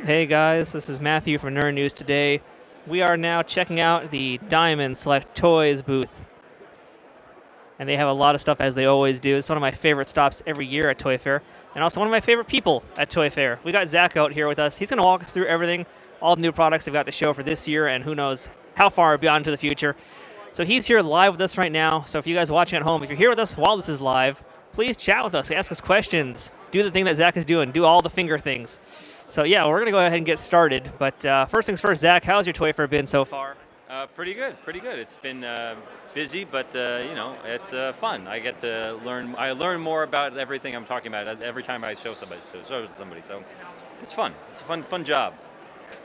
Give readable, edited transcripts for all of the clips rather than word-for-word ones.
Hey guys, this is Matthew from Nerd News Today. We are now checking out the Diamond Select Toys booth. And they have a lot of stuff as they always do. It's one of my favorite stops every year at Toy Fair. And also one of my favorite people at Toy Fair. We got Zach out here with us. He's going to walk us through everything, all the new products they've got to show for this year, and who knows how far beyond into the future. So he's here live with us right now. So if you guys watching at home, if you're here with us while this is live, please chat with us, ask us questions, do the thing that Zach is doing, do all the finger things. So yeah, we're going to go ahead and get started. But first things first, Zach, how's your Toy Fair been so far? Pretty good, pretty good. It's been busy, but it's fun. I get to learn. I learn more about everything I'm talking about every time I show somebody. So it's fun. It's a fun job.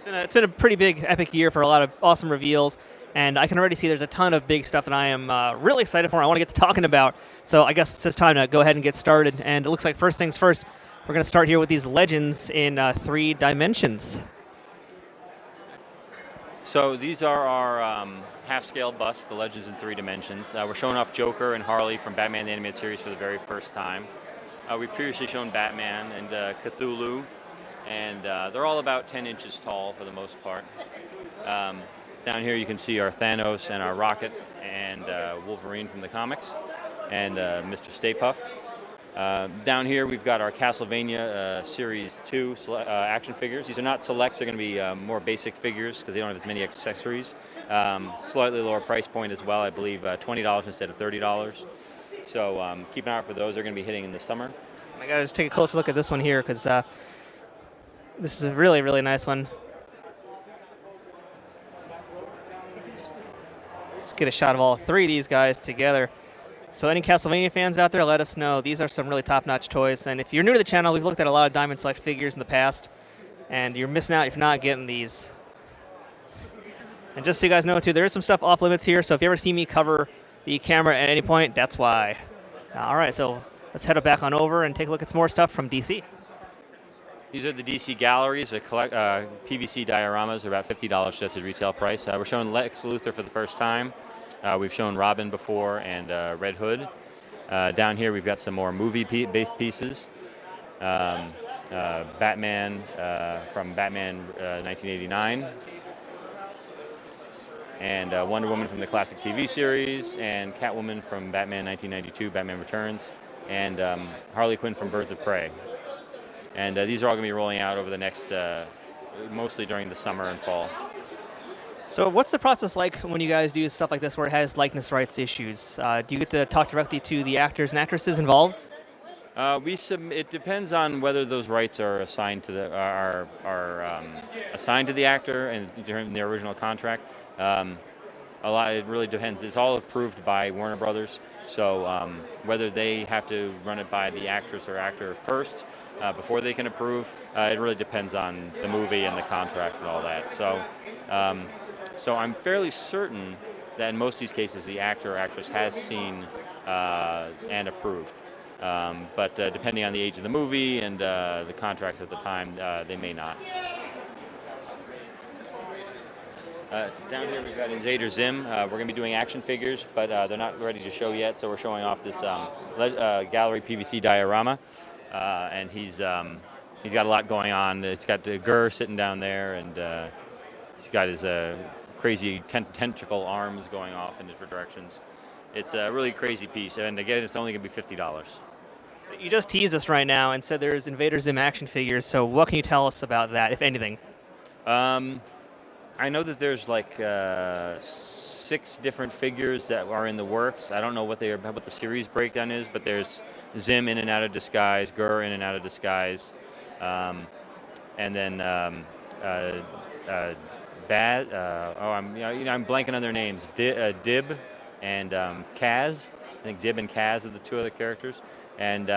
It's been a pretty big, epic year for a lot of awesome reveals, and I can already see there's a ton of big stuff that I am really excited for. I want to get to talking about. So I guess it's just time to go ahead and get started. And it looks like first things first, we're going to start here with these legends in 3 dimensions. So these are our half-scale busts, the Legends in 3 dimensions. We're showing off Joker and Harley from Batman the Animated Series for the very first time. We've previously shown Batman and Cthulhu, and they're all about 10 inches tall for the most part. Down here you can see our Thanos and our Rocket and Wolverine from the comics, and Mr. Stay Puft. Down here we've got our Castlevania Series 2 action figures. These are not selects, they're going to be more basic figures because they don't have as many accessories. Slightly lower price point as well, I believe $20 instead of $30. So keep an eye out for those, they're going to be hitting in the summer. I got to just take a closer look at this one here because this is a really, really nice one. Let's get a shot of all 3 of these guys together. So any Castlevania fans out there, let us know. These are some really top-notch toys. And if you're new to the channel, we've looked at a lot of Diamond Select figures in the past, and you're missing out if you're not getting these. And just so you guys know, too, there is some stuff off limits here, so if you ever see me cover the camera at any point, that's why. All right, so let's head back on over and take a look at some more stuff from DC. These are the DC galleries. PVC dioramas are about $50 just at retail price. We're showing Lex Luthor for the first time. We've shown Robin before and Red Hood. Down here we've got some more movie-based pieces. Batman from Batman 1989. And Wonder Woman from the classic TV series. And Catwoman from Batman 1992, Batman Returns. And Harley Quinn from Birds of Prey. And these are all going to be rolling out over the next, mostly during the summer and fall. So what's the process like when you guys do stuff like this where it has likeness rights issues? Do you get to talk directly to the actors and actresses involved? It depends on whether those rights are assigned to the assigned to the actor and during the original contract. It really depends. It's all approved by Warner Brothers. So whether they have to run it by the actress or actor first before they can approve, it really depends on the movie and the contract and all that. So I'm fairly certain that in most of these cases the actor or actress has seen and approved. But depending on the age of the movie and the contracts at the time, they may not. Down here we've got Invader Zim. We're going to be doing action figures, but they're not ready to show yet, so we're showing off this gallery PVC diorama. And he's got a lot going on. He's got Gur sitting down there, and he's got his crazy tentacle arms going off in different directions. It's a really crazy piece, and again, it's only going to be $50. So you just teased us right now and said there's Invader Zim action figures, so what can you tell us about that, if anything? I know that there's like 6 different figures that are in the works. I don't know what the series breakdown is, but there's Zim in and out of disguise, Gur in and out of disguise, and then I'm blanking on their names. Dib and Kaz. I think Dib and Kaz are the 2 other characters. And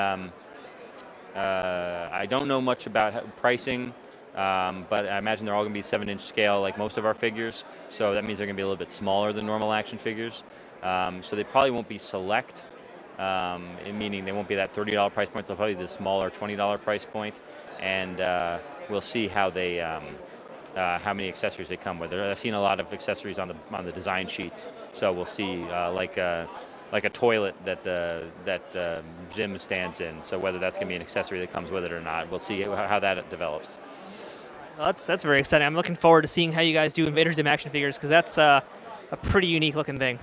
I don't know much about pricing, but I imagine they're all going to be 7-inch scale like most of our figures. So that means they're going to be a little bit smaller than normal action figures. So they probably won't be select, meaning they won't be that $30 price point. They'll probably be the smaller $20 price point. And we'll see how they how many accessories they come with. I've seen a lot of accessories on the design sheets, so we'll see like a toilet that Zim stands in. So whether that's going to be an accessory that comes with it or not, we'll see how that develops. Well, that's very exciting. I'm looking forward to seeing how you guys do Invader Zim action figures because that's a pretty unique looking thing.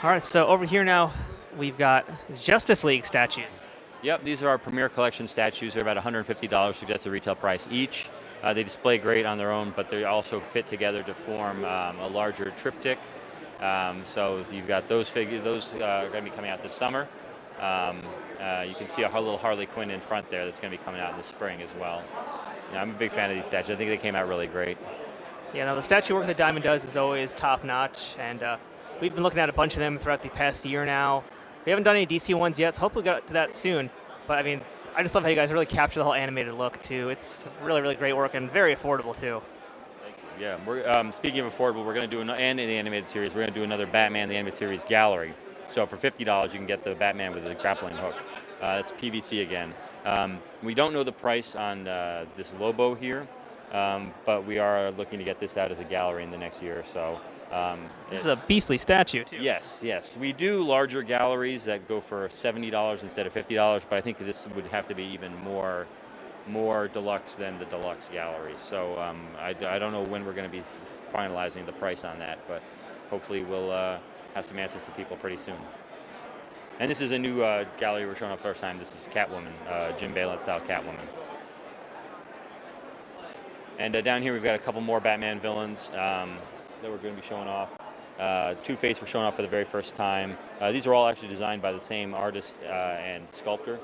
All right, so over here now, we've got Justice League statues. Yep, these are our premier collection statues. They're about $150 suggested retail price each. They display great on their own, but they also fit together to form a larger triptych. So you've got those figures. Those are going to be coming out this summer. You can see a little Harley Quinn in front there that's going to be coming out in the spring as well. Yeah, I'm a big fan of these statues. I think they came out really great. Yeah, no, the statue work that Diamond does is always top-notch, and we've been looking at a bunch of them throughout the past year now. We haven't done any DC ones yet, so hopefully we'll get to that soon. But, I mean, I just love how you guys really capture the whole animated look, too. It's really, really great work and very affordable, too. Yeah, we're speaking of affordable, we're going to do and in the animated series, we're going to do another Batman the Animated Series gallery. So for $50, you can get the Batman with the grappling hook. It's PVC again. We don't know the price on this Lobo here, but we are looking to get this out as a gallery in the next year or so. This is a beastly statue, too. Yes, yes. We do larger galleries that go for $70 instead of $50, but I think this would have to be even more deluxe than the deluxe galleries. So I don't know when we're going to be finalizing the price on that, but hopefully we'll have some answers for people pretty soon. And this is a new gallery we're showing off first time. This is Catwoman, Jim Balent style Catwoman. And down here we've got a couple more Batman villains that we're going to be showing off. Two-Face we're showing off for the very first time. These are all actually designed by the same artist and sculptor.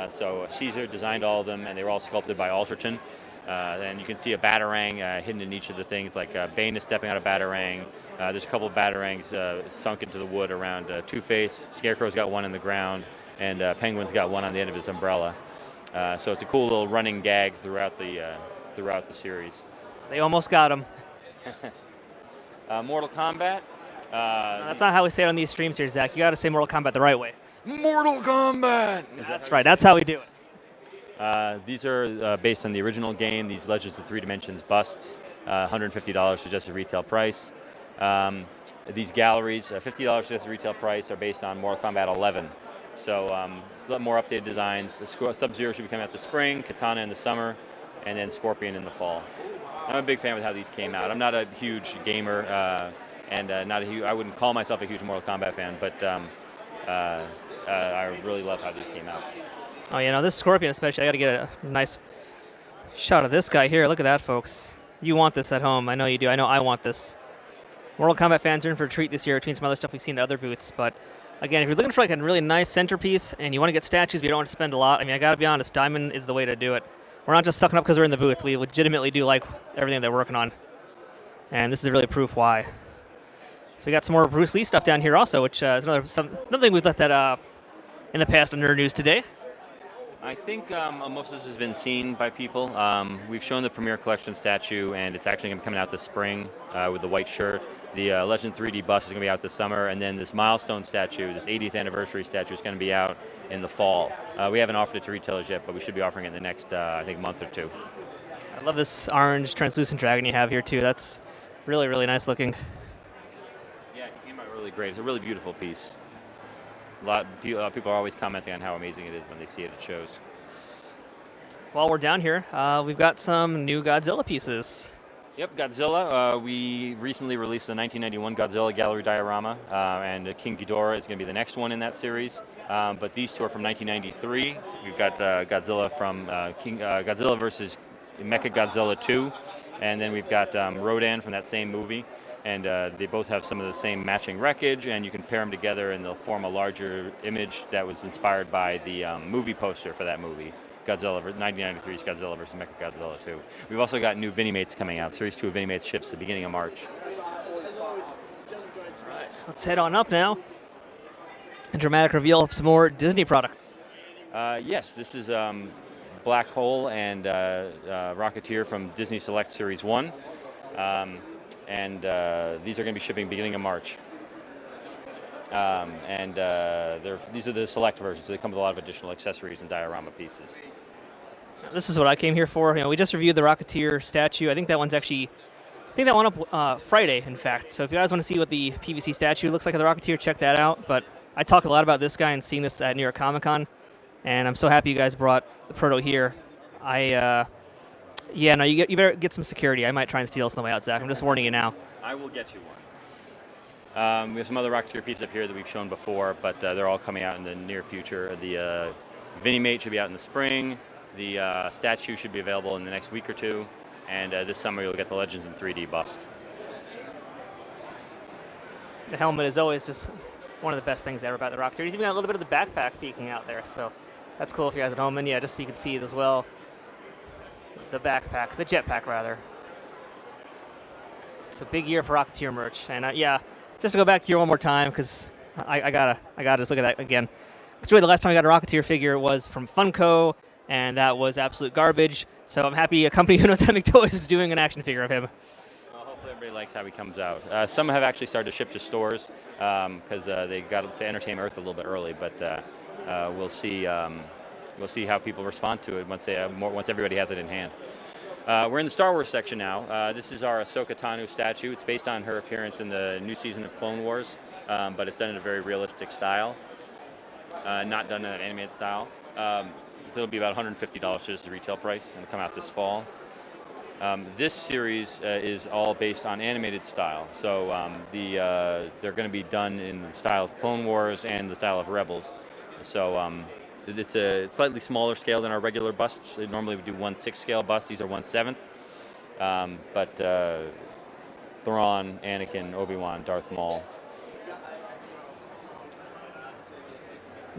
So Caesar designed all of them, and they were all sculpted by Alderton. And you can see a Batarang hidden in each of the things, like Bane is stepping out of Batarang. There's a couple of Batarangs sunk into the wood around Two-Face. Scarecrow's got one in the ground, and Penguin's got one on the end of his umbrella. So it's a cool little running gag throughout the series. They almost got him. Mortal Kombat. No, that's not how we say it on these streams here, Zach. You got to say Mortal Kombat the right way. Mortal Kombat! That's right. That's how we do it. These are based on the original game. These Legends of 3 Dimensions busts, $150 suggested retail price. These galleries, $50 suggested retail price, are based on Mortal Kombat 11. So it's a lot more updated designs. Sub-Zero should be coming out this spring, Katana in the summer, and then Scorpion in the fall. I'm a big fan with how these came out. I'm not a huge gamer, and I wouldn't call myself a huge Mortal Kombat fan, but I really love how these came out. Oh, you know, this Scorpion especially, I got to get a nice shot of this guy here. Look at that, folks. You want this at home. I know you do. I know I want this. Mortal Kombat fans are in for a treat this year between some other stuff we've seen at other booths. But, again, if you're looking for like a really nice centerpiece and you want to get statues but you don't want to spend a lot, I mean, I got to be honest, Diamond is the way to do it. We're not just sucking up because we're in the booth. We legitimately do like everything they're working on. And this is really proof why. So we got some more Bruce Lee stuff down here also, which is another thing we've left that in the past on Nerd News today. I think most of this has been seen by people. We've shown the Premier Collection statue, and it's actually going to be coming out this spring with the white shirt. The Legend 3D bust is going to be out this summer, and then this milestone statue, this 80th anniversary statue, is going to be out in the fall. We haven't offered it to retailers yet, but we should be offering it in the next, I think, month or two. I love this orange translucent dragon you have here, too. That's really, really nice looking. Yeah, it came out really great. It's a really beautiful piece. A lot of people are always commenting on how amazing it is when they see it at shows. While we're down here, we've got some new Godzilla pieces. Yep, Godzilla. We recently released the 1991 Godzilla Gallery diorama, and King Ghidorah is going to be the next one in that series. But these two are from 1993. We've got Godzilla from Godzilla versus Mechagodzilla 2, and then we've got Rodan from that same movie. And they both have some of the same matching wreckage, and you can pair them together and they'll form a larger image that was inspired by the movie poster for that movie, 1993's Godzilla vs. Mechagodzilla 2. We've also got new Vinimates coming out. Series 2 of Vinimates ships at the beginning of March. Right. Let's head on up now. A dramatic reveal of some more Disney products. Yes, this is Black Hole and Rocketeer from Disney Select Series 1. And these are going to be shipping beginning of March. These are the select versions. They come with a lot of additional accessories and diorama pieces. This is what I came here for. You know, we just reviewed the Rocketeer statue. I think that one's actually, up Friday, in fact. So if you guys want to see what the PVC statue looks like of the Rocketeer, check that out. But I talked a lot about this guy and seeing this at New York Comic Con, and I'm so happy you guys brought the proto here. I Yeah, no, you better get some security. I might try and steal some on the way out, Zach. I'm just warning you now. I will get you one. We have some other Rocketeer pieces up here that we've shown before, but they're all coming out in the near future. The Vinimate should be out in the spring. The statue should be available in the next week or two. And this summer you'll get the Legends in 3D bust. The helmet is always just one of the best things ever about the Rocketeer. He's even got a little bit of the backpack peeking out there, so that's cool for you guys at home. And yeah, just so you can see it as well. The backpack, the jetpack rather. It's a big year for Rocketeer merch, and yeah, just to go back here one more time because I gotta just look at that again. Because really, the last time I got a Rocketeer figure was from Funko, and that was absolute garbage. So I'm happy a company who knows how to make toys is doing an action figure of him. Well, hopefully everybody likes how he comes out. Some have actually started to ship to stores because they got to entertain Earth a little bit early, but we'll see. We'll see how people respond to it once everybody has it in hand. We're in the Star Wars section now. This is our Ahsoka Tano statue. It's based on her appearance in the new season of Clone Wars, but it's done in a very realistic style, not done in an animated style. So it'll be about $150 just the retail price, and it'll come out this fall. This series is all based on animated style, so they're going to be done in the style of Clone Wars and the style of Rebels. So it's a slightly smaller scale than our regular busts. Normally we do 1/6 scale busts. These are 1/7. But Thrawn, Anakin, Obi-Wan, Darth Maul.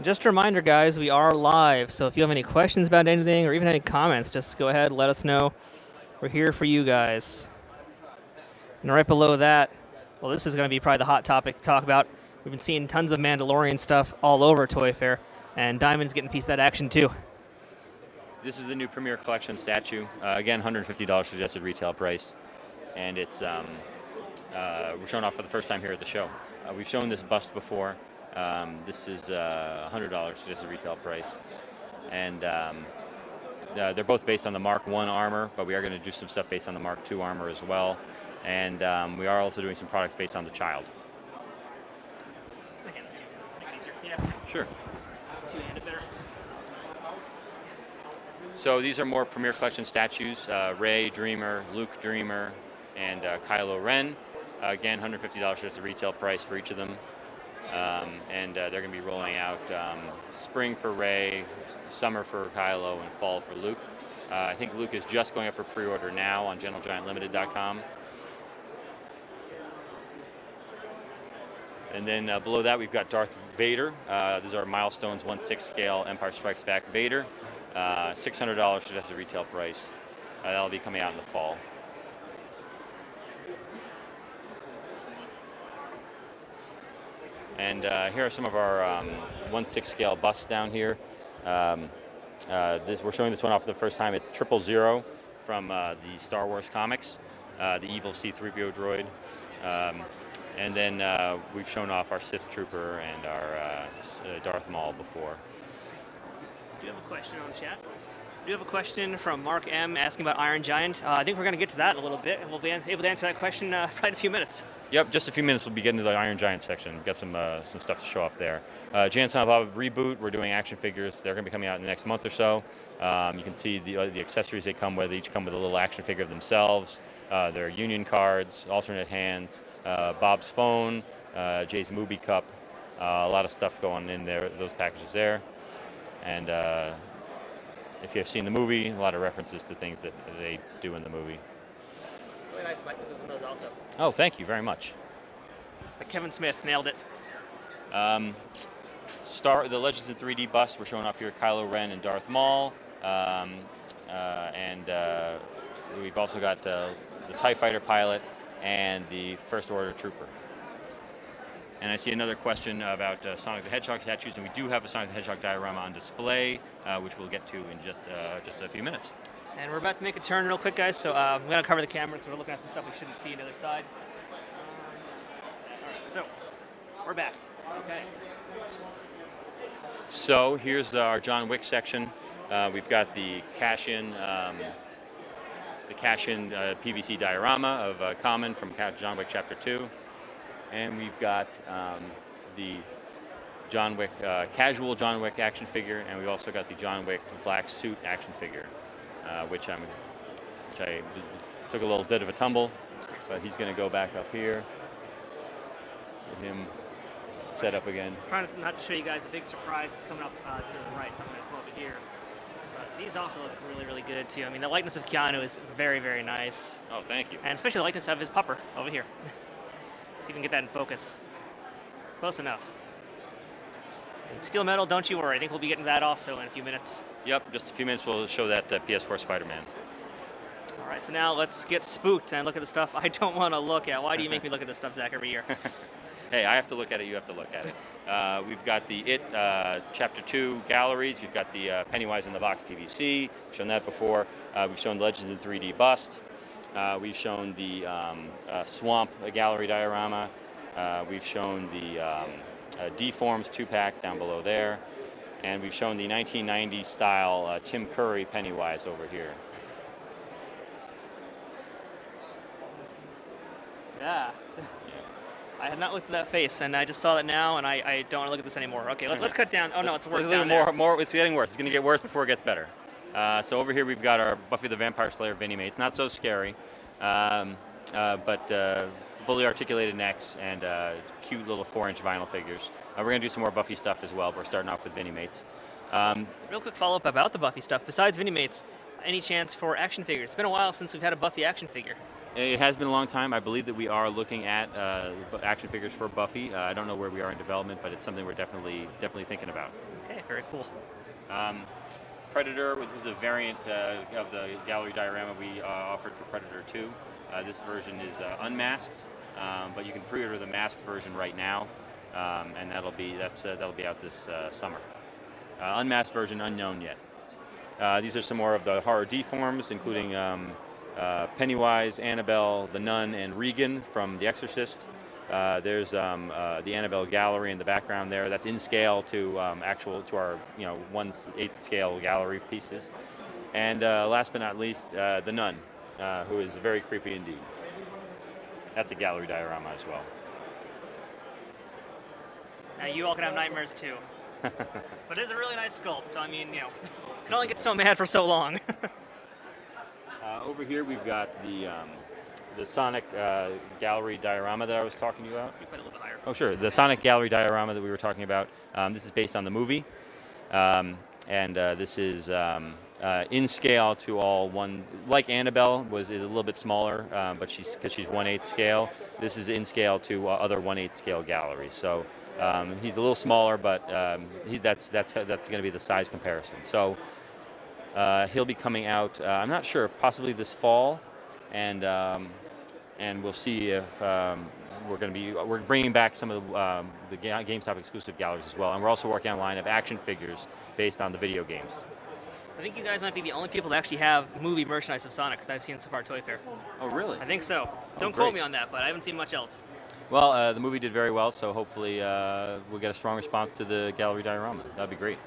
Just a reminder, guys, we are live, so if you have any questions about anything or even any comments, just go ahead, let us know. We're here for you guys. And right below that, well, this is going to be probably the hot topic to talk about. We've been seeing tons of Mandalorian stuff all over Toy Fair. And Diamond's getting a piece of that action, too. This is the new Premier Collection statue. Again, $150 suggested retail price. And it's we're showing off for the first time here at the show. We've shown this bust before. This is $100 suggested retail price. And they're both based on the Mark I armor, but we are going to do some stuff based on the Mark II armor as well. And we are also doing some products based on the Child. Yeah. Sure. Two-handed better. So these are more Premier Collection statues, Rey, Dreamer, Luke Dreamer, and Kylo Ren. Again, $150 is the retail price for each of them. And they're going to be rolling out spring for Rey, summer for Kylo, and fall for Luke. I think Luke is just going up for pre-order now on GentleGiantLimited.com. And then below that, we've got Darth Vader. These are Milestones 1/6 scale Empire Strikes Back Vader. $600 suggested retail price. That'll be coming out in the fall. And here are some of our 1/6 scale busts down here. We're showing this one off for the first time. It's 000 from the Star Wars comics, the evil C-3PO droid. And then we've shown off our Sith Trooper and our Darth Maul before. Do you have a question on chat? Do you have a question from Mark M. asking about Iron Giant? I think we're going to get to that in a little bit, and we'll be able to answer that question right in a few minutes. Yep, just a few minutes we'll be getting to the Iron Giant section. We've got some stuff to show off there. Jan Silent Bob Reboot, we're doing action figures. They're going to be coming out in the next month or so. You can see the accessories they come with. They each come with a little action figure of themselves. Their union cards, alternate hands, Bob's phone, Jay's movie cup. A lot of stuff going in there, those packages there. And if you've seen the movie, a lot of references to things that they do in the movie. Really nice likenesses in those also. Oh, thank you very much. But Kevin Smith nailed it. The Legends in 3D bust, we're showing off here Kylo Ren and Darth Maul. And we've also got the TIE Fighter pilot and the First Order Trooper. And I see another question about Sonic the Hedgehog statues, and we do have a Sonic the Hedgehog diorama on display, which we'll get to in just a few minutes. And we're about to make a turn real quick, guys, so I'm going to cover the camera because we're looking at some stuff we shouldn't see on the other side. All right, so we're back. Okay. So here's our John Wick section. We've got the cash-in PVC diorama of Common from John Wick Chapter 2. And we've got the John Wick, casual John Wick action figure, and we've also got the John Wick black suit action figure, which I'm which I took a little bit of a tumble, but he's going to go back up here. Get him set up again. Trying not to show you guys a big surprise that's coming up to the right, so I'm going to come over here. These also look really, really good too. I mean, the likeness of Keanu is very, very nice. Oh, thank you. And especially the likeness of his pupper over here. See if we can get that in focus. Close enough. And steel metal, don't you worry. I think we'll be getting that also in a few minutes. Yep, just a few minutes we'll show that PS4 Spider-Man. All right, so now let's get spooked and look at the stuff I don't want to look at. Why do you make me look at this stuff, Zach, every year? Hey, I have to look at it, you have to look at it. We've got the It Chapter 2 galleries. We've got the Pennywise in the Box PVC. We've shown that before. We've shown Legends in 3D bust. We've shown the Swamp gallery diorama. We've shown the Deforms 2-pack down below there. And we've shown the 1990s style Tim Curry Pennywise over here. Yeah. I had not looked at that face, and I just saw that now, and I don't want to look at this anymore. Okay, let's cut down. Oh no, it's worse down there. It's getting worse. It's going to get worse before it gets better. So over here we've got our Buffy the Vampire Slayer Vinimates. Not so scary, but fully articulated necks and cute little 4-inch vinyl figures. We're going to do some more Buffy stuff as well. We're starting off with Vinimates. Real quick follow-up about the Buffy stuff. Besides Vinimates, any chance for action figures? It's been a while since we've had a Buffy action figure. It has been a long time. I believe that we are looking at action figures for Buffy. I don't know where we are in development, but it's something we're definitely thinking about. Okay, very cool. Predator, this is a variant of the gallery diorama we offered for Predator 2. This version is unmasked, but you can pre-order the masked version right now, and that'll be out this summer. Unmasked version unknown yet. These are some more of the horror deforms, including Pennywise, Annabelle, the Nun, and Regan from The Exorcist. There's the Annabelle gallery in the background there. That's in scale to our 1/8 scale gallery pieces. And last but not least, the Nun, who is very creepy indeed. That's a gallery diorama as well. Now you all can have nightmares too. But it is a really nice sculpt, so I mean, can only get so mad for so long. Over here we've got the Sonic gallery diorama that I was talking to you about. You put it a little bit higher. Oh, sure. The Sonic gallery diorama that we were talking about. This is based on the movie, and this is in scale to all one. Like Annabelle is a little bit smaller, but because she's 1/8 scale. This is in scale to other 1/8 scale galleries. So he's a little smaller, but that's going to be the size comparison. So. He'll be coming out, I'm not sure, possibly this fall, and we'll see if we're bringing back some of the GameStop exclusive galleries as well, and we're also working on a line of action figures based on the video games. I think you guys might be the only people that actually have movie merchandise of Sonic that I've seen so far at Toy Fair. Oh, really? I think so. Don't quote me on that, but I haven't seen much else. Well, the movie did very well, so hopefully we'll get a strong response to the gallery diorama. That'd be great.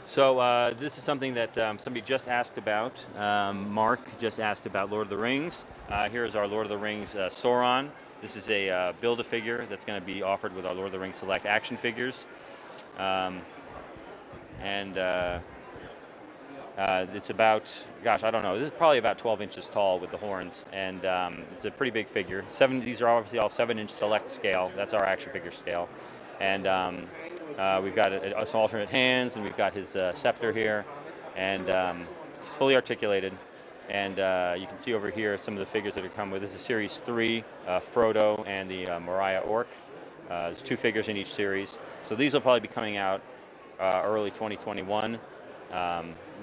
So this is something that somebody just asked about. Mark just asked about Lord of the Rings. Here is our Lord of the Rings Sauron. This is a Build-A-Figure that's going to be offered with our Lord of the Rings Select action figures. It's about, gosh, I don't know. This is probably about 12 inches tall with the horns, and it's a pretty big figure. These are obviously all 7-inch Select scale. That's our action figure scale. And we've got some alternate hands, and we've got his scepter here, and he's fully articulated. And you can see over here some of the figures that are come with. This is Series 3, Frodo and the Moriah Orc. There's 2 figures in each series. So these will probably be coming out early 2021.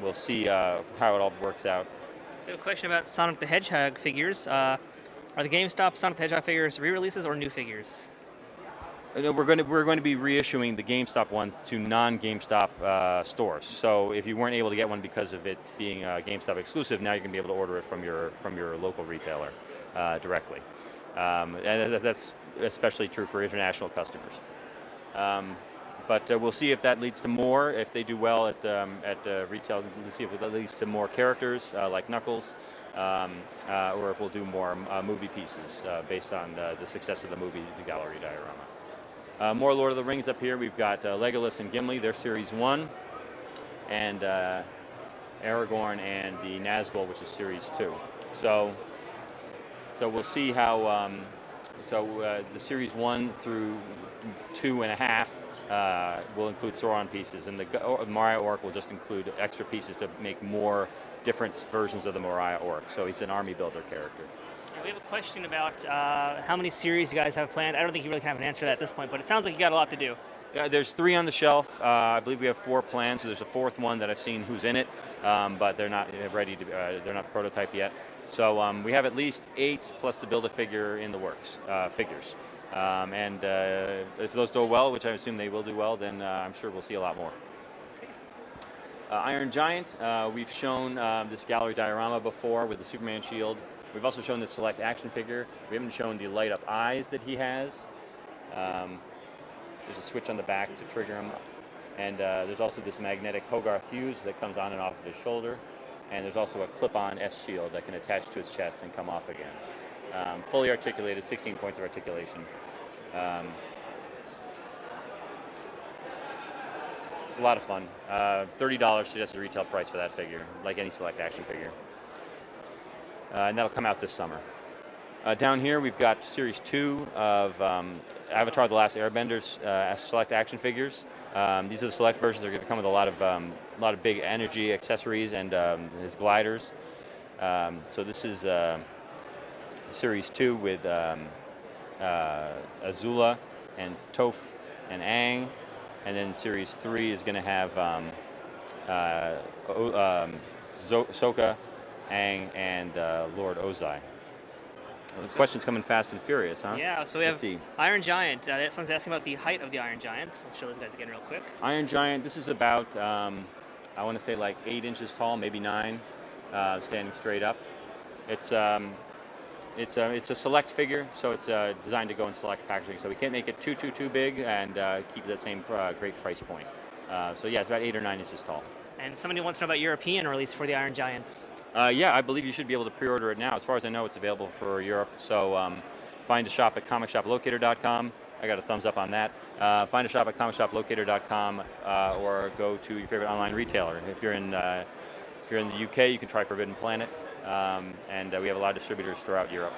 We'll see how it all works out. I have a question about Sonic the Hedgehog figures. Are the GameStop Sonic the Hedgehog figures re-releases or new figures? We're going to be reissuing the GameStop ones to non-GameStop stores. So if you weren't able to get one because of it being GameStop exclusive, now you're going to be able to order it from your local retailer directly. And that's especially true for international customers. But we'll see if that leads to more. If they do well at retail, we'll see if that leads to more characters like Knuckles, or if we'll do more movie pieces based on the success of the movie, the gallery diorama. More Lord of the Rings up here. We've got Legolas and Gimli, they're Series 1, and Aragorn and the Nazgul, which is Series 2. So we'll see how. The series 1 through 2.5 will include Sauron pieces, and the Moriah Orc will just include extra pieces to make more different versions of the Moriah Orc. So he's an army builder character. We have a question about how many series you guys have planned. I don't think you really have an answer to that at this point, but it sounds like you got a lot to do. Yeah, there's 3 on the shelf. I believe we have 4 planned. So there's a 4th one that I've seen who's in it, but they're not ready to. They're not prototyped yet. So we have at least 8 plus the Build-A-Figure in the works, figures. If those do well, which I assume they will do well, then I'm sure we'll see a lot more. Iron Giant, we've shown this gallery diorama before with the Superman shield. We've also shown the select action figure. We haven't shown the light up eyes that he has. There's a switch on the back to trigger him. And there's also this magnetic Hogarth fuse that comes on and off of his shoulder. And there's also a clip-on S shield that can attach to his chest and come off again. Fully articulated, 16 points of articulation. It's a lot of fun. $30 suggested retail price for that figure, like any select action figure. And that'll come out this summer. Down here we've got Series 2 of Avatar: The Last Airbenders select action figures. These are the select versions. They're going to come with a lot of big energy accessories and his gliders. So this is Series 2 with Azula and Toph and Aang. And then Series 3 is going to have Sokka, Aang, and Lord Ozai. Well, the question's coming fast and furious, huh? Yeah, so we have Iron Giant. Someone's asking about the height of the Iron Giant. I'll show those guys again real quick. Iron Giant, this is about, I want to say like 8 inches tall, maybe 9, standing straight up. It's a select figure, so it's designed to go in select packaging. So we can't make it too big and keep that same great price point. So yeah, it's about 8 or 9 inches tall. And somebody wants to know about European release for the Iron Giants. Yeah, I believe you should be able to pre-order it now. As far as I know, it's available for Europe. So find a shop at comicshoplocator.com. I got a thumbs up on that. Find a shop at comicshoplocator.com or go to your favorite online retailer. If you're in the UK, you can try Forbidden Planet. And we have a lot of distributors throughout Europe.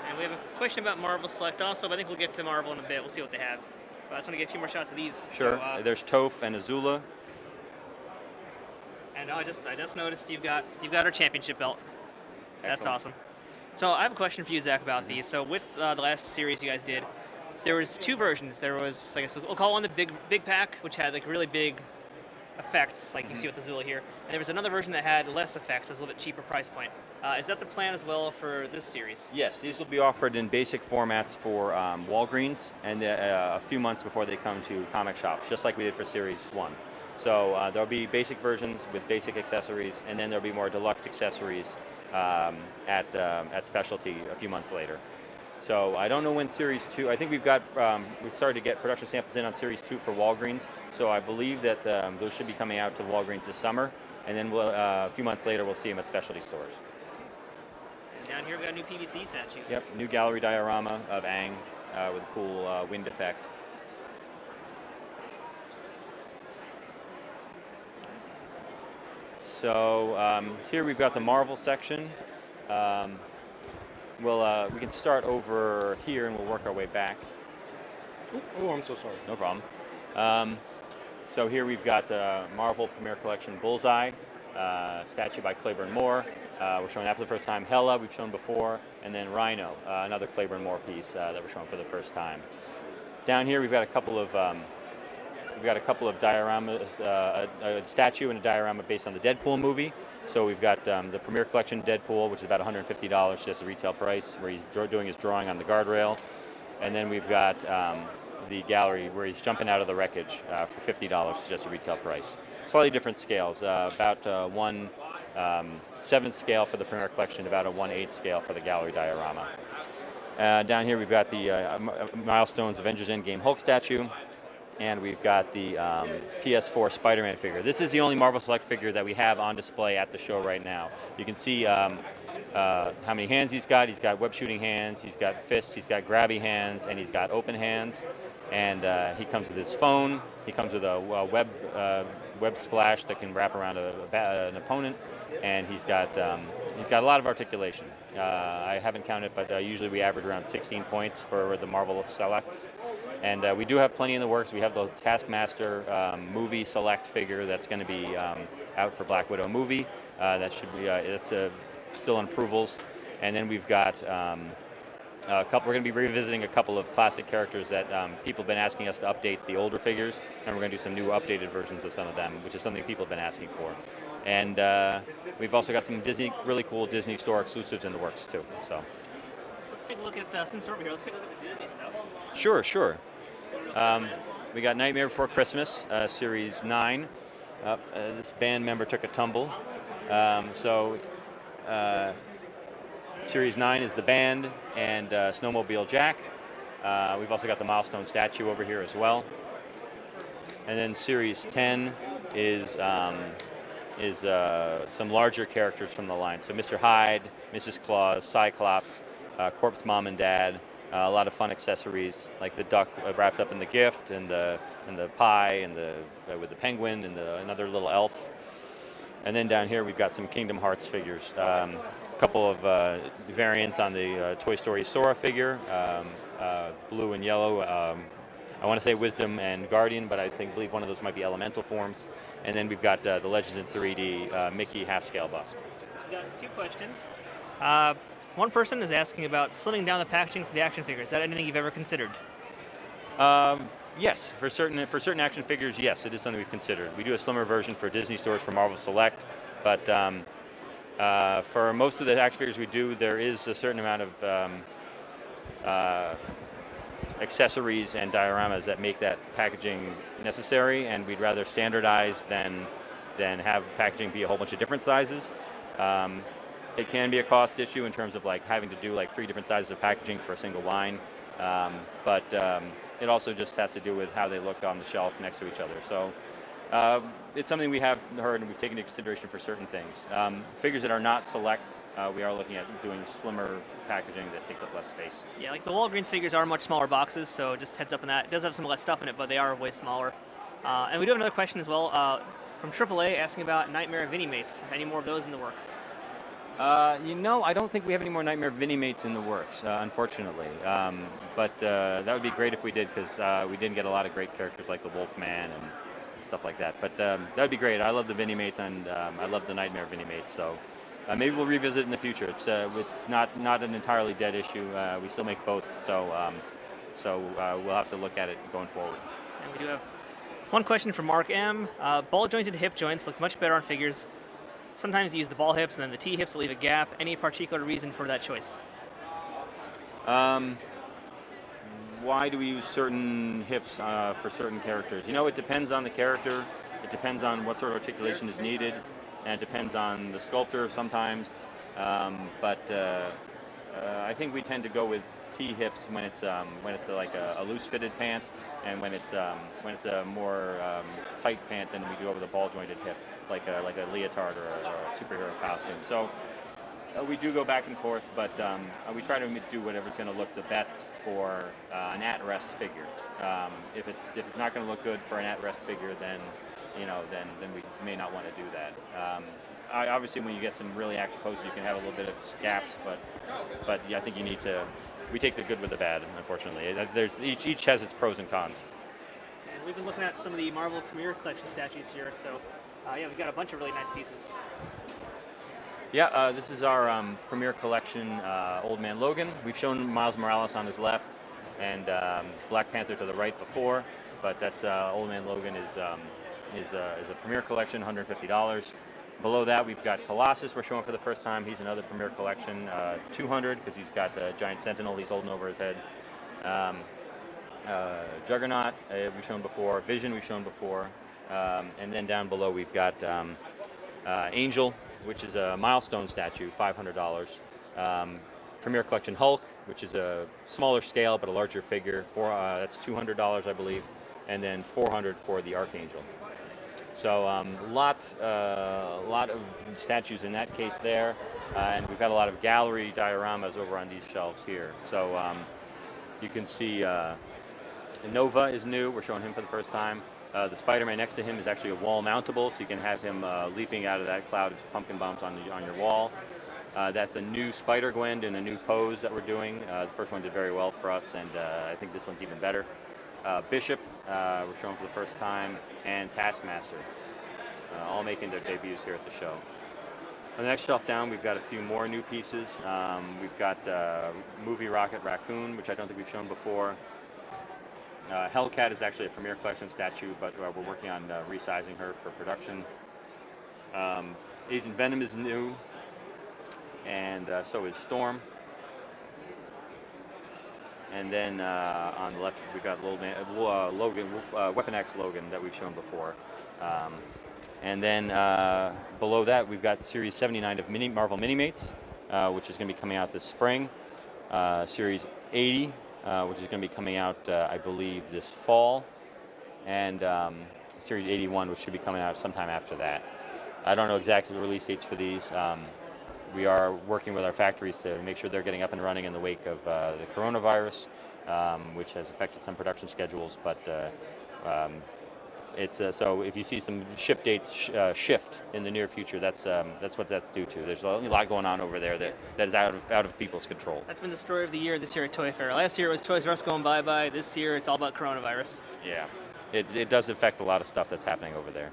And we have a question about Marvel Select also, but I think we'll get to Marvel in a bit. We'll see what they have. But I just want to get a few more shots of these. Sure. So, there's Toph and Azula. And I just noticed you've got our championship belt. That's Excellent. awesome. So I have a question for you, Zach, about these. So with the last series you guys did, there was 2 versions. There was, I guess we'll call one the big pack, which had like really big effects, like you see with the Azula here. And there was another version that had less effects, so it's a little bit cheaper price point. Is that the plan as well for this series? Yes, these will be offered in basic formats for Walgreens and a few months before they come to comic shops, just like we did for Series 1. So there'll be basic versions with basic accessories, and then there'll be more deluxe accessories at Specialty a few months later. So I don't know when Series 2, I think we started to get production samples in on Series 2 for Walgreens, so I believe that those should be coming out to Walgreens this summer, and then a few months later we'll see them at specialty stores. Down here we got a new PVC statue. Yep, new gallery diorama of Aang with a cool wind effect. So here we've got the Marvel section. We can start over here and we'll work our way back. Oh, I'm so sorry. No problem. So here we've got Marvel Premier Collection Bullseye, statue by Claiborne Moore. We're showing that for the first time. Hela we've shown before, and then Rhino, another Claiborne Moore piece that we're showing for the first time. Down here we've got a couple of dioramas, a statue and a diorama based on the Deadpool movie. So we've got the Premier Collection Deadpool, which is about $150, just the retail price, where he's doing his drawing on the guardrail. And then we've got the gallery where he's jumping out of the wreckage for $50, just a retail price. Slightly different scales, about 1/7 scale for the Premier Collection, about a 1/8 scale for the gallery diorama. Down here we've got the Milestones Avengers Endgame Hulk statue. And we've got the PS4 Spider-Man figure. This is the only Marvel Select figure that we have on display at the show right now. You can see how many hands he's got. He's got web shooting hands, he's got fists, he's got grabby hands, and he's got open hands. And he comes with his phone. He comes with a web splash that can wrap around an opponent. And he's got He's got a lot of articulation. I haven't counted, but usually we average around 16 points for the Marvel Selects. And we do have plenty in the works. We have the Taskmaster movie Select figure that's going to be out for Black Widow movie. That should be that's still in approvals. And then we've got a couple. We're going to be revisiting a couple of classic characters that people have been asking us to update the older figures, and we're going to do some new updated versions of some of them, which is something people have been asking for. And we've also got some really cool Disney Store exclusives in the works too. So let's take a look at since we're over here. Let's take a look at the Disney stuff. Sure. We got Nightmare Before Christmas, Series 9. This band member took a tumble. Series 9 is the band and Snowmobile Jack. We've also got the Milestone statue over here as well. And then Series 10 is some larger characters from the line. So Mr. Hyde, Mrs. Claus, Cyclops, Corpse Mom and Dad. A lot of fun accessories like the duck wrapped up in the gift, and the pie, and with the penguin, and another little elf. And then down here we've got some Kingdom Hearts figures. A couple of variants on the Toy Story Sora figure, blue and yellow. I want to say Wisdom and Guardian, but I believe one of those might be elemental forms. And then we've got the Legends in 3D Mickey half-scale bust. We've got two questions. One person is asking about slimming down the packaging for the action figures. Is that anything you've ever considered? Yes, for certain action figures, yes, it is something we've considered. We do a slimmer version for Disney stores for Marvel Select, but for most of the action figures we do, there is a certain amount of accessories and dioramas that make that packaging necessary, and we'd rather standardize than have packaging be a whole bunch of different sizes. It can be a cost issue in terms of like having to do like 3 different sizes of packaging for a single line, but it also just has to do with how they look on the shelf next to each other. So it's something we have heard and we've taken into consideration for certain things. Figures that are not selects, we are looking at doing slimmer packaging that takes up less space. Yeah, like the Walgreens figures are much smaller boxes, so just heads up on that. It does have some less stuff in it, but they are way smaller. And we do have another question as well from AAA asking about Nightmare Vinimates. Any more of those in the works? I don't think we have any more Nightmare Vinimates in the works, unfortunately. But that would be great if we did, because we didn't get a lot of great characters like the Wolfman and stuff like that. But that would be great. I love the Vinimates, and I love the Nightmare Vinimates. So maybe we'll revisit it in the future. It's not an entirely dead issue. We still make both, so we'll have to look at it going forward. And we do have one question from Mark M. Ball-jointed hip joints look much better on figures. Sometimes you use the ball hips and then the T hips to leave a gap. Any particular reason for that choice? Why do we use certain hips for certain characters? It depends on the character. It depends on what sort of articulation is needed, and it depends on the sculptor sometimes. I think we tend to go with T hips when it's like a loose-fitted pant, and when it's a more tight pant than we do over the ball-jointed hip, like a leotard or a superhero costume. So we do go back and forth, but we try to do whatever's going to look the best for an at-rest figure. If it's not going to look good for an at-rest figure, then we may not want to do that. Obviously, when you get some really action poses, you can have a little bit of scaps, but yeah, I think we take the good with the bad, unfortunately. Each has its pros and cons. And we've been looking at some of the Marvel Premier Collection statues here, so we've got a bunch of really nice pieces. Yeah, this is our Premier Collection Old Man Logan. We've shown Miles Morales on his left and Black Panther to the right before, but that's Old Man Logan is a Premier Collection, $150. Below that, we've got Colossus we're showing for the first time. He's another Premier Collection, $200, because he's got a giant sentinel he's holding over his head. Juggernaut we've shown before. Vision we've shown before. And then down below we've got Angel, which is a milestone statue, $500. Premier Collection Hulk, which is a smaller scale but a larger figure, that's $200, I believe. And then $400 for the Archangel. So a lot of statues in that case there, and we've got a lot of gallery dioramas over on these shelves here. So you can see Nova is new. We're showing him for the first time. The Spider-Man next to him is actually a wall mountable, so you can have him leaping out of that cloud of pumpkin bombs on your wall. That's a new Spider-Gwen and a new pose that we're doing. The first one did very well for us, and I think this one's even better. Bishop, we're showing for the first time, and Taskmaster, all making their debuts here at the show. On the next shelf down, we've got a few more new pieces. We've got Movie Rocket Raccoon, which I don't think we've shown before. Hellcat is actually a Premier Collection statue, but we're working on resizing her for production. Agent Venom is new, and so is Storm. And then on the left, we've got Logan, Weapon X Logan that we've shown before. And then below that, we've got Series 79 of Marvel Minimates, which is going to be coming out this spring. Series 80, which is going to be coming out, I believe, this fall. And Series 81, which should be coming out sometime after that. I don't know exactly the release dates for these. We are working with our factories to make sure they're getting up and running in the wake of the coronavirus, which has affected some production schedules. But it's so if you see some ship dates shift in the near future, that's what that's due to. There's a lot going on over there that is out of people's control. That's been the story of the year this year at Toy Fair. Last year it was Toys R Us going bye-bye. This year it's all about coronavirus. Yeah, it does affect a lot of stuff that's happening over there.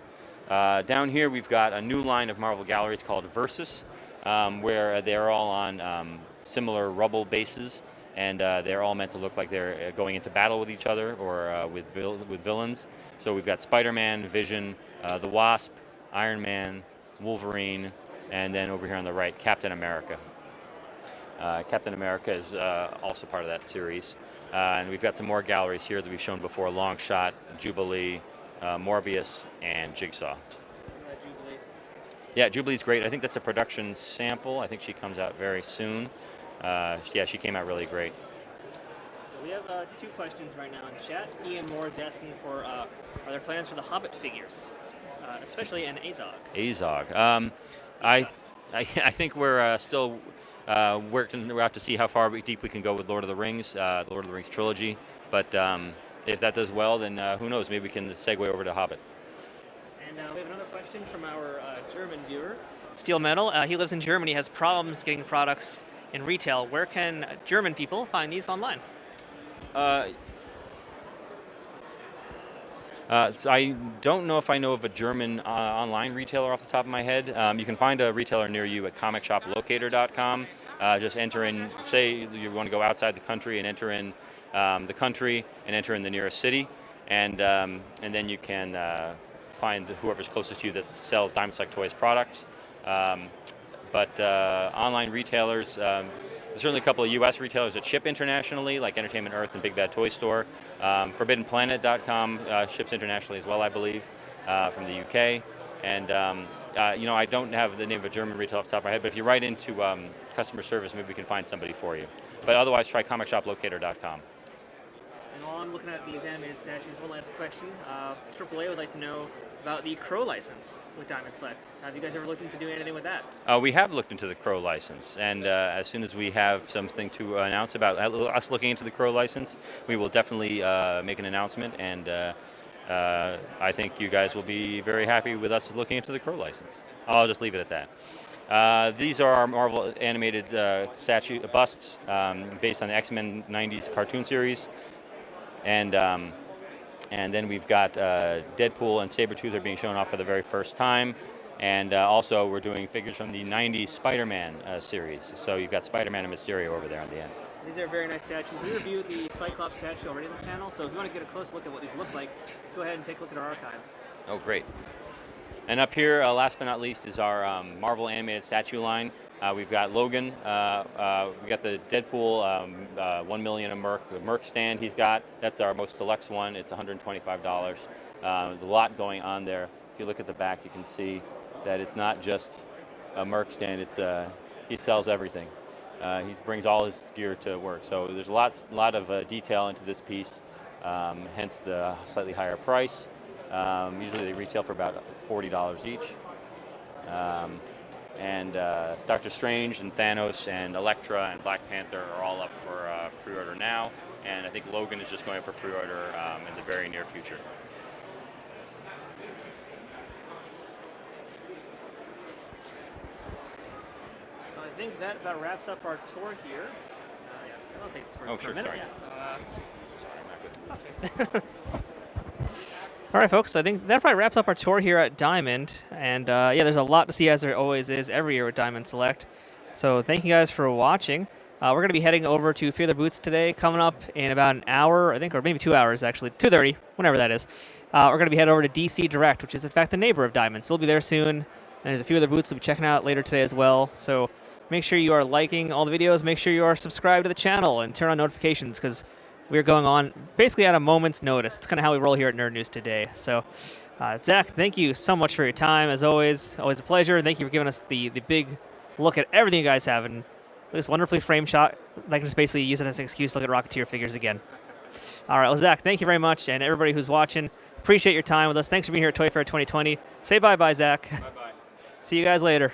Down here we've got a new line of Marvel galleries called Versus, where they're all on similar rubble bases, and they're all meant to look like they're going into battle with each other or with villains. So we've got Spider-Man, Vision, the Wasp, Iron Man, Wolverine, and then over here on the right, Captain America. Captain America is also part of that series. And we've got some more galleries here that we've shown before: Longshot, Jubilee, Morbius, and Jigsaw. Jubilee. Yeah, Jubilee's great. I think that's a production sample. I think she comes out very soon. Yeah, she came out really great. So we have 2 questions right now in chat. Ian Moore is asking for, are there plans for the Hobbit figures, especially an Azog? Azog. I think we're still working out to see how far deep we can go with Lord of the Rings, the Lord of the Rings trilogy. But if that does well, then who knows? Maybe we can segue over to Hobbit. And we have another question from our German viewer, Steel Metal. He lives in Germany, has problems getting products in retail. Where can German people find these online? So I don't know if I know of a German online retailer off the top of my head. You can find a retailer near you at comicshoplocator.com. Just enter in, say you want to go outside the country, and enter in the country and enter in the nearest city, and then you can find whoever's closest to you that sells Diamond Select Toys products. But online retailers, there's certainly a couple of U.S. retailers that ship internationally, like Entertainment Earth and Big Bad Toy Store. ForbiddenPlanet.com ships internationally as well, I believe, from the UK. And I don't have the name of a German retailer off the top of my head, but if you write into customer service, maybe we can find somebody for you. But otherwise, try comicshoplocator.com. And while I'm looking at these animated statues, one last question. AAA would like to know about the Crow license with Diamond Select. Have you guys ever looked into doing anything with that? We have looked into the Crow license, and as soon as we have something to announce about us looking into the Crow license, we will definitely make an announcement, and I think you guys will be very happy with us looking into the Crow license. I'll just leave it at that. These are our Marvel animated statue busts based on the X-Men 90s cartoon series, and then we've got Deadpool and Sabretooth are being shown off for the very first time. And also we're doing figures from the 90s Spider-Man series. So you've got Spider-Man and Mysterio over there on the end. These are very nice statues. We reviewed the Cyclops statue already on the channel, so if you want to get a close look at what these look like, go ahead and take a look at our archives. Oh, great. And up here, last but not least, is our Marvel animated statue line. We've got Logan. We've got the Deadpool 1 million a Merc stand he's got. That's our most deluxe one. It's $125. There's a lot going on there. If you look at the back, you can see that it's not just a Merc stand. It's he sells everything. He brings all his gear to work. So there's a lot of detail into this piece, hence the slightly higher price. Usually they retail for about $40 each. And Doctor Strange and Thanos and Elektra and Black Panther are all up for pre-order now, and I think Logan is just going for pre-order in the very near future. So I think that about wraps up our tour here. I'll take this for, Oh, for sure, a minute. sorry. Yeah, Sorry, I'm not good. all right, folks. So I think that probably wraps up our tour here at Diamond. And yeah, there's a lot to see, as there always is every year with Diamond Select. So thank you guys for watching. We're going to be heading over to Fear the Boots today, coming up in about an hour, I think, or maybe 2 hours, actually. 2:30, whenever that is. We're going to be heading over to DC Direct, which is, in fact, the neighbor of Diamond. So we'll be there soon. And there's a few other booths we'll be checking out later today as well. So make sure you are liking all the videos. Make sure you are subscribed to the channel and turn on notifications, because we're going on basically at a moment's notice. It's kind of how we roll here at Nerd News today. So, Zach, thank you so much for your time. As always a pleasure. Thank you for giving us the big look at everything you guys have. And this wonderfully framed shot. I can just basically use it as an excuse to look at Rocketeer figures again. All right, well, Zach, thank you very much. And everybody who's watching, appreciate your time with us. Thanks for being here at Toy Fair 2020. Say bye-bye, Zach. Bye-bye. See you guys later.